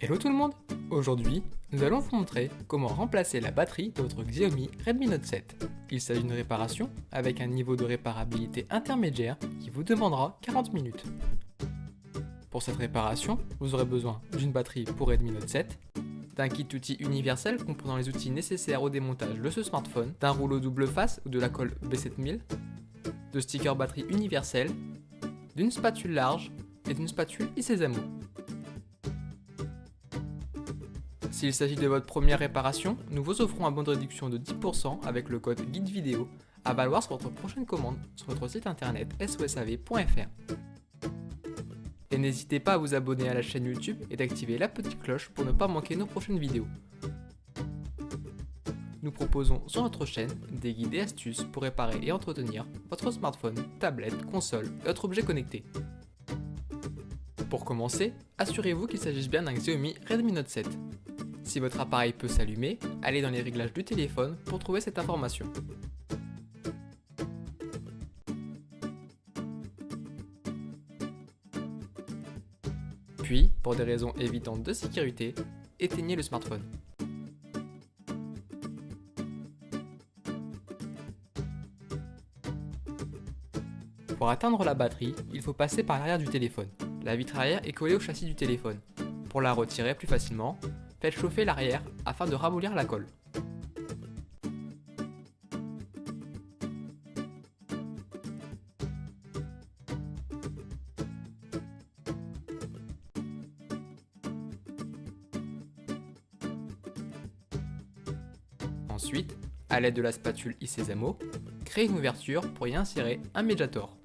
Hello tout le monde! Aujourd'hui, nous allons vous montrer comment remplacer la batterie de votre Xiaomi Redmi Note 7. Il s'agit d'une réparation avec un niveau de réparabilité intermédiaire qui vous demandera 40 minutes. Pour cette réparation, vous aurez besoin d'une batterie pour Redmi Note 7, d'un kit outils universel comprenant les outils nécessaires au démontage de ce smartphone, d'un rouleau double face ou de la colle B7000, de stickers batterie universel, d'une spatule large et d'une spatule Isezamo. S'il s'agit de votre première réparation, nous vous offrons un bon de réduction de 10% avec le code guide vidéo à valoir sur votre prochaine commande sur notre site internet sosav.fr. Et n'hésitez pas à vous abonner à la chaîne YouTube et d'activer la petite cloche pour ne pas manquer nos prochaines vidéos. Nous proposons sur notre chaîne des guides et astuces pour réparer et entretenir votre smartphone, tablette, console et autres objets connectés. Pour commencer, assurez-vous qu'il s'agisse bien d'un Xiaomi Redmi Note 7. Si votre appareil peut s'allumer, allez dans les réglages du téléphone pour trouver cette information. Puis, pour des raisons évidentes de sécurité, éteignez le smartphone. Pour atteindre la batterie, il faut passer par l'arrière du téléphone. La vitre arrière est collée au châssis du téléphone. Pour la retirer plus facilement, faites chauffer l'arrière afin de ramollir la colle. Ensuite, à l'aide de la spatule Isezamo, créez une ouverture pour y insérer un médiator.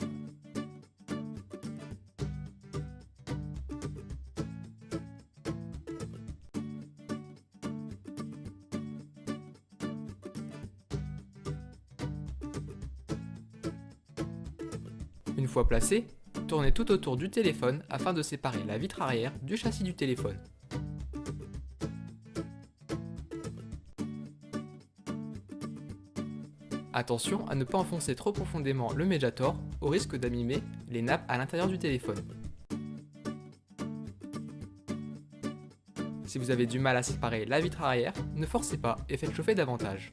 Une fois placé, tournez tout autour du téléphone afin de séparer la vitre arrière du châssis du téléphone. Attention à ne pas enfoncer trop profondément le médiator au risque d'abîmer les nappes à l'intérieur du téléphone. Si vous avez du mal à séparer la vitre arrière, ne forcez pas et faites chauffer davantage.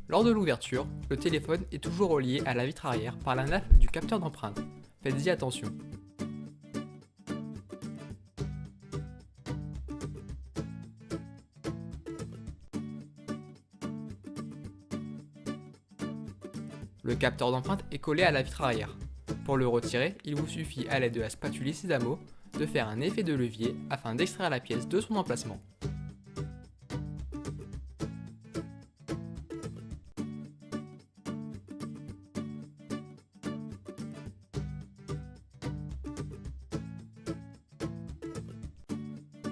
Lors de l'ouverture, le téléphone est toujours relié à la vitre arrière par la nappe du capteur d'empreinte. Faites-y attention. Le capteur d'empreinte est collé à la vitre arrière. Pour le retirer, il vous suffit à l'aide de la spatule Isezamo de faire un effet de levier afin d'extraire la pièce de son emplacement.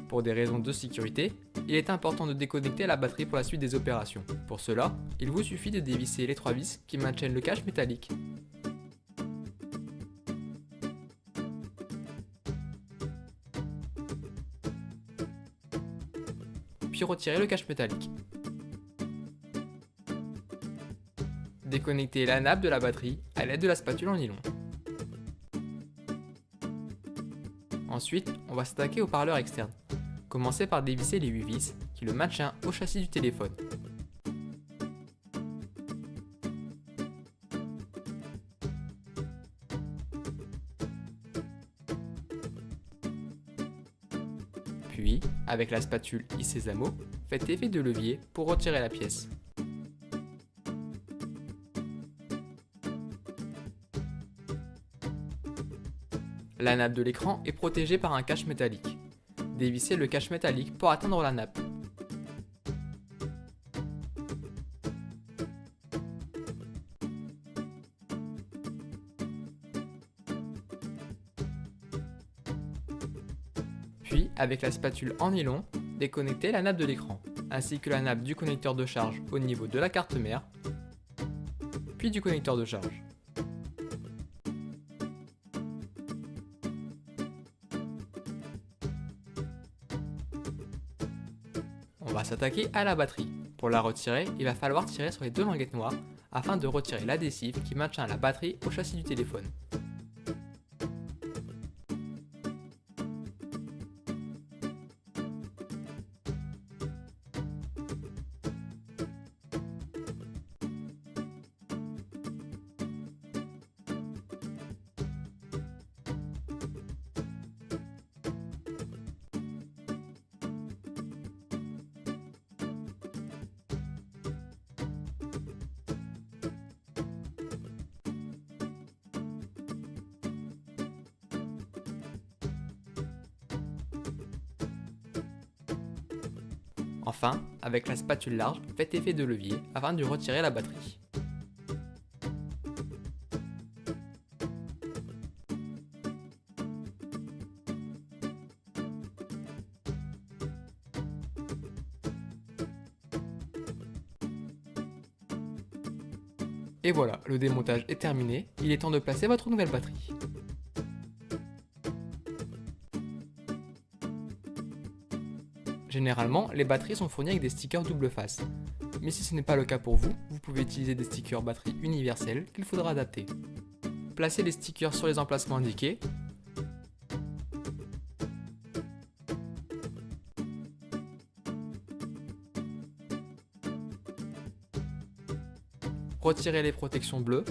Pour des raisons de sécurité, il est important de déconnecter la batterie pour la suite des opérations. Pour cela, il vous suffit de dévisser les 3 vis qui maintiennent le cache métallique. Puis retirez le cache métallique. Déconnectez la nappe de la batterie à l'aide de la spatule en nylon. Ensuite, on va s'attaquer au parleur externe. Commencez par dévisser les 8 vis qui le maintiennent au châssis du téléphone. Puis, avec la spatule Isezamo, faites effet de levier pour retirer la pièce. La nappe de l'écran est protégée par un cache métallique. Dévissez le cache métallique pour atteindre la nappe. Puis, avec la spatule en nylon, déconnectez la nappe de l'écran, ainsi que la nappe du connecteur de charge au niveau de la carte mère, puis du connecteur de charge. On va s'attaquer à la batterie. Pour la retirer, il va falloir tirer sur les 2 languettes noires afin de retirer l'adhésif qui maintient la batterie au châssis du téléphone. Enfin, avec la spatule large, faites effet de levier afin de retirer la batterie. Et voilà, le démontage est terminé, il est temps de placer votre nouvelle batterie. Généralement, les batteries sont fournies avec des stickers double face. Mais si ce n'est pas le cas pour vous, vous pouvez utiliser des stickers batterie universels qu'il faudra adapter. Placez les stickers sur les emplacements indiqués. Retirez les protections bleues.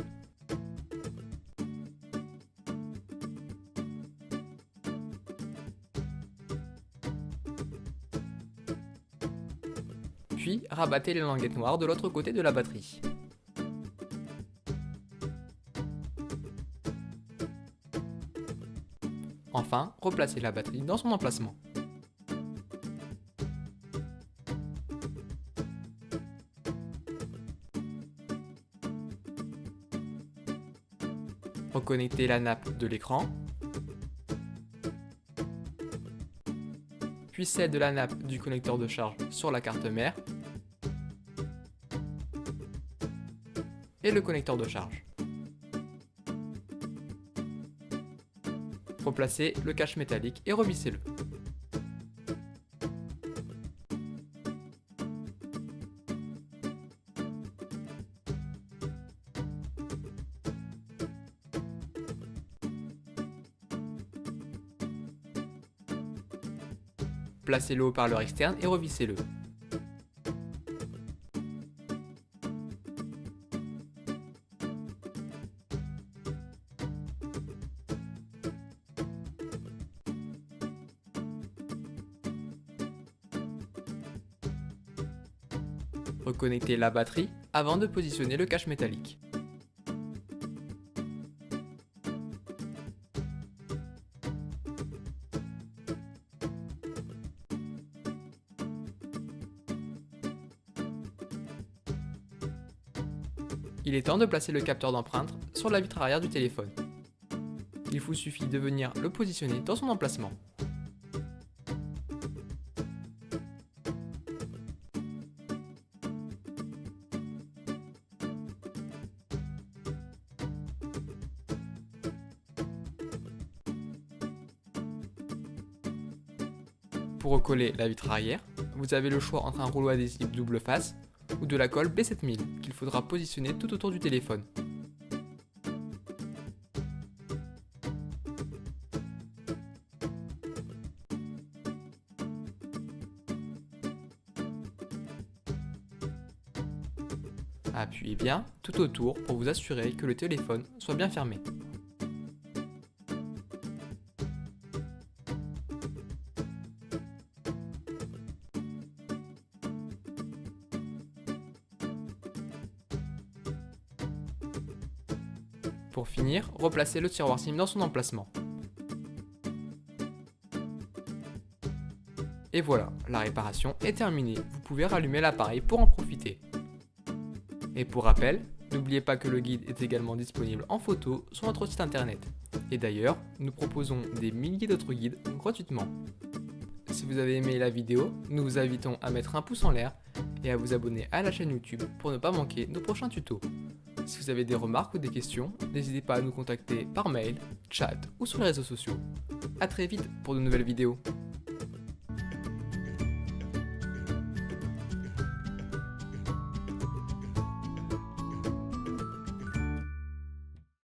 Puis rabattez les languettes noires de l'autre côté de la batterie. Enfin, replacez la batterie dans son emplacement. Reconnectez la nappe de l'écran, puis celle de la nappe du connecteur de charge sur la carte mère, et le connecteur de charge. Replacez le cache métallique et revissez-le. Placez le haut-parleur externe et revissez-le. Reconnectez la batterie avant de positionner le cache métallique. Il est temps de placer le capteur d'empreinte sur la vitre arrière du téléphone. Il vous suffit de venir le positionner dans son emplacement. Pour recoller la vitre arrière, vous avez le choix entre un rouleau adhésif double face ou de la colle B7000 qu'il faudra positionner tout autour du téléphone. Appuyez bien tout autour pour vous assurer que le téléphone soit bien fermé. Pour finir, replacez le tiroir SIM dans son emplacement. Et voilà, la réparation est terminée, vous pouvez rallumer l'appareil pour en profiter. Et pour rappel, n'oubliez pas que le guide est également disponible en photo sur notre site internet. Et d'ailleurs, nous proposons des milliers d'autres guides gratuitement. Si vous avez aimé la vidéo, nous vous invitons à mettre un pouce en l'air et à vous abonner à la chaîne YouTube pour ne pas manquer nos prochains tutos. Si vous avez des remarques ou des questions, n'hésitez pas à nous contacter par mail, chat ou sur les réseaux sociaux. A très vite pour de nouvelles vidéos.